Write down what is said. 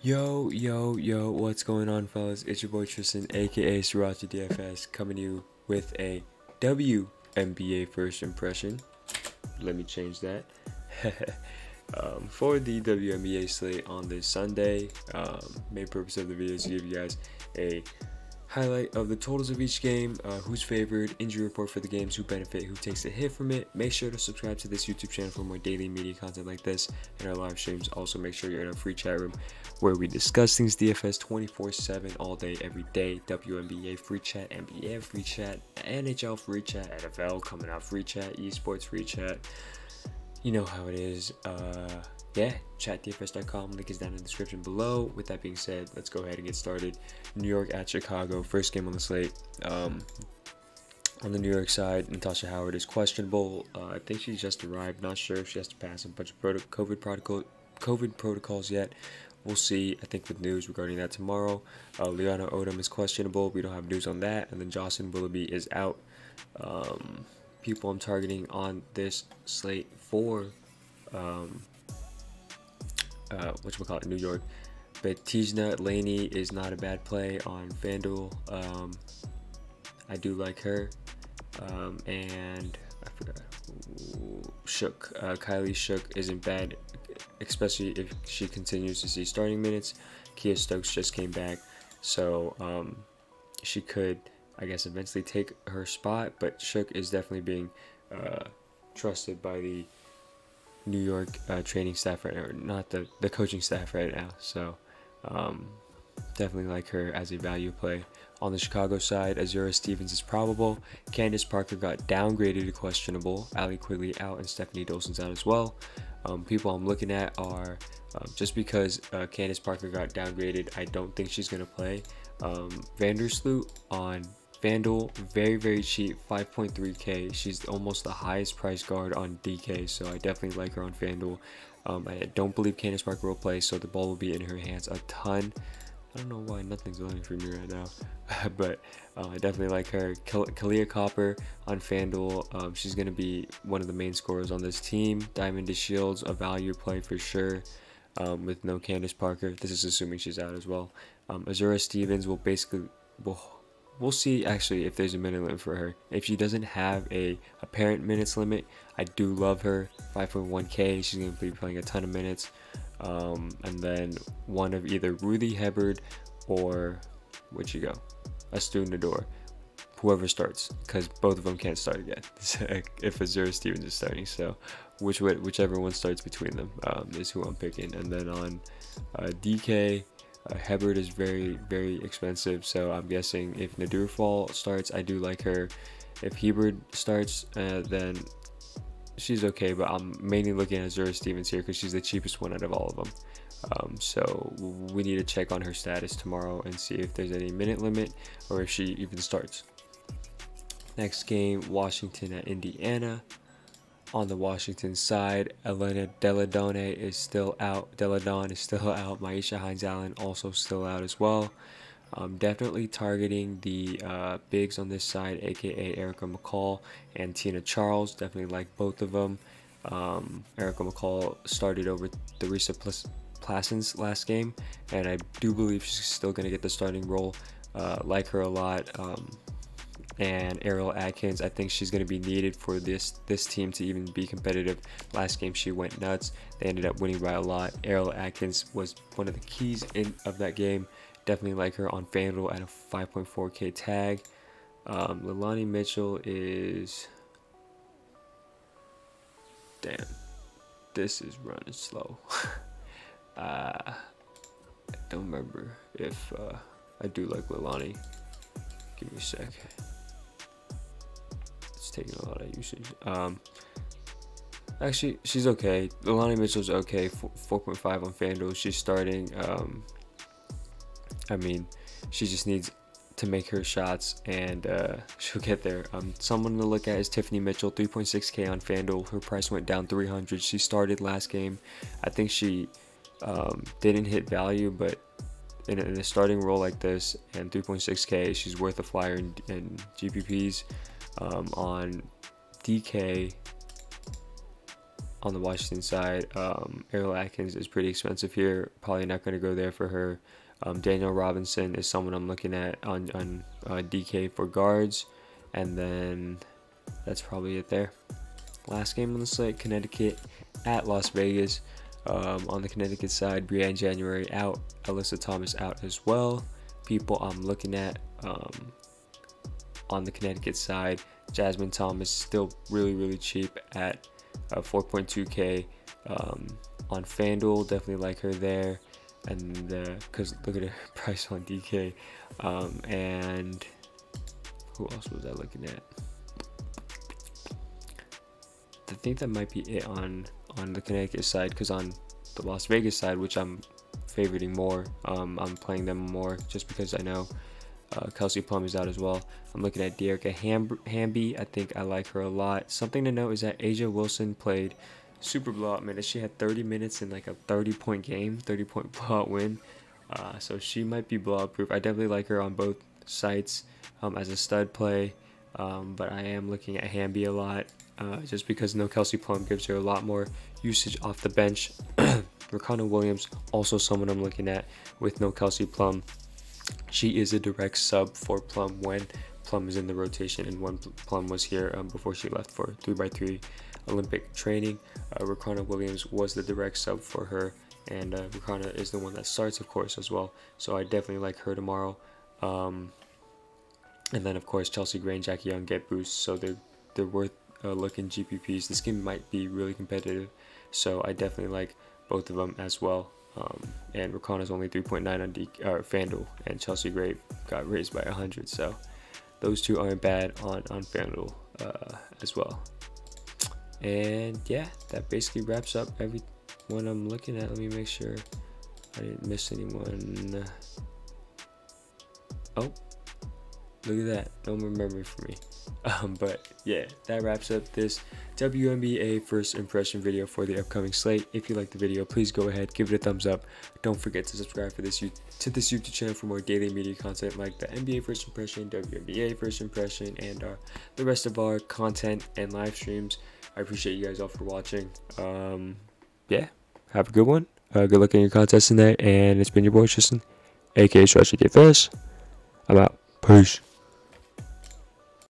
Yo, what's going on, fellas? It's your boy Tristan, aka SrirachaDFS, coming to you with a WNBA first impression. Let me change that. For the WNBA slate on this Sunday, main purpose of the video is to give you guys a highlight of the totals of each game, who's favored, injury report for the games, who benefit, who takes a hit from it. Make sure to subscribe to this YouTube channel for more daily media content like this and our live streams. Also, make sure you're in a free chat room where we discuss things DFS 24/7 all day, every day. WNBA free chat, NBA free chat, NHL free chat, NFL coming out free chat, esports free chat. You know how it is. Yeah, chatdfs.com, link is down in the description below. With that being said, let's go ahead and get started. New York at Chicago, first game on the slate. On the New York side, Natasha Howard is questionable. I think she just arrived. Not sure if she has to pass a bunch of COVID protocols yet. We'll see. I think with news regarding that tomorrow. Liana Odom is questionable. We don't have news on that. And then Jocelyn Willoughby is out. People I'm targeting on this slate for whatchamacallit, New York. But Tijna Laney is not a bad play on Fanduel. I do like her. And I forgot. Shook. Kylie Shook isn't bad, especially if she continues to see starting minutes. Kia Stokes just came back, so she could, I guess, eventually take her spot. But Shook is definitely being trusted by the New York training staff right now, or not the coaching staff right now. So definitely like her as a value play. On the Chicago side, Azura Stevens is probable. Candace Parker got downgraded to questionable. Allie Quigley out and Stephanie Dolson's out as well. People I'm looking at are, just because Candace Parker got downgraded, I don't think she's going to play. Vandersloot on Fanduel, very cheap, 5.3k. She's almost the highest price guard on DK, so I definitely like her on Fanduel. I don't believe Candace Parker will play, so the ball will be in her hands a ton. I don't know why nothing's loading for me right now, but I definitely like her. Kalia Copper on Fanduel, she's going to be one of the main scorers on this team. Diamond DeShields, a value play for sure, with no Candace Parker. This is assuming she's out as well. Azura Stevens will basically, we'll see actually if there's a minute limit for her. If she doesn't have a apparent minutes limit, I do love her. 5.1k, she's going to be playing a ton of minutes. And then one of either Ruthie Hebard or where'd you go? Astu Nador, whoever starts, because both of them can't start again if Azura Stevens is starting. So whichever one starts between them is who I'm picking. And then on DK, Hebard is very expensive, so I'm guessing if Nadurfall starts, I do like her. If Hebard starts, then she's okay, but I'm mainly looking at Azura Stevens here because she's the cheapest one out of all of them. So we need to check on her status tomorrow and see if there's any minute limit or if she even starts. Next game, Washington at Indiana. On the Washington side, Elena Deladon is still out. Maisha Hines-Allen also still out as well. Definitely targeting the bigs on this side, aka Erica Mccall and Tina Charles. Definitely like both of them. Erica Mccall started over Theresa Plassens last game, and I do believe she's still going to get the starting role. Like her a lot. And Ariel Atkins, I think she's going to be needed for this team to even be competitive. Last game she went nuts. They ended up winning by a lot. Ariel Atkins was one of the keys of that game. Definitely like her on Fanduel at a 5.4k tag. Melanie Mitchell is, damn, this is running slow. I don't remember if I do like Melanie. Give me a sec. It's taking a lot of usage. Actually, she's okay. Melanie Mitchell's okay. 4.5 on Fanduel. She's starting. I mean, she just needs to make her shots, and she'll get there. Someone to look at is Tiffany Mitchell, 3.6k on Fanduel. Her price went down 300. She started last game. I think she didn't hit value, but in a starting role like this and 3.6k, she's worth a flyer in GPPs. On DK, on the Washington side, Errol Atkins is pretty expensive here. Probably not going to go there for her. Daniel Robinson is someone I'm looking at on DK for guards. And then that's probably it there. Last game on the slate, Connecticut at Las Vegas. On the Connecticut side, Brianne January out, Alyssa Thomas out as well. People I'm looking at on the Connecticut side, Jasmine Thomas still really cheap at 4.2k on FanDuel. Definitely like her there, and because look at her price on DK. And who else was I looking at? I think that might be it on the Connecticut side, because on the Las Vegas side, which I'm favoriting more, I'm playing them more just because I know Kelsey Plum is out as well. I'm looking at Dearica Hamby. I think I like her a lot. Something to note is that Asia Wilson played super blowout minutes. She had 30 minutes in like a 30-point game, 30-point blowout win. So she might be blowout proof. I definitely like her on both sites as a stud play. But I am looking at Hamby a lot just because no Kelsey Plum gives her a lot more usage off the bench. Rakana Williams, also someone I'm looking at with no Kelsey Plum. She is a direct sub for Plum when Plum is in the rotation, and when Plum was here before she left for 3x3 Olympic training. Rakana Williams was the direct sub for her, and Rakana is the one that starts, of course, as well. So I definitely like her tomorrow. And then, of course, Chelsea Gray and Jackie Young get boosts, so they're worth looking GPPs. This game might be really competitive, so I definitely like both of them as well. And Rakana's only 3.9 on FanDuel, and Chelsea Gray got raised by 100, so those two aren't bad on FanDuel as well. And yeah, that basically wraps up everyone I'm looking at. Let me make sure I didn't miss anyone. Oh, look at that, no more memory for me. But yeah, that wraps up this WNBA first impression video for the upcoming slate. If you liked the video, please go ahead, give it a thumbs up. Don't forget to subscribe to this YouTube channel for more daily media content like the NBA first impression, WNBA first impression, and the rest of our content and live streams. I appreciate you guys all for watching. Yeah, have a good one. Good luck in your contest tonight, and it's been your boy Tristan, aka SrirachaDFS. I'm out. Peace.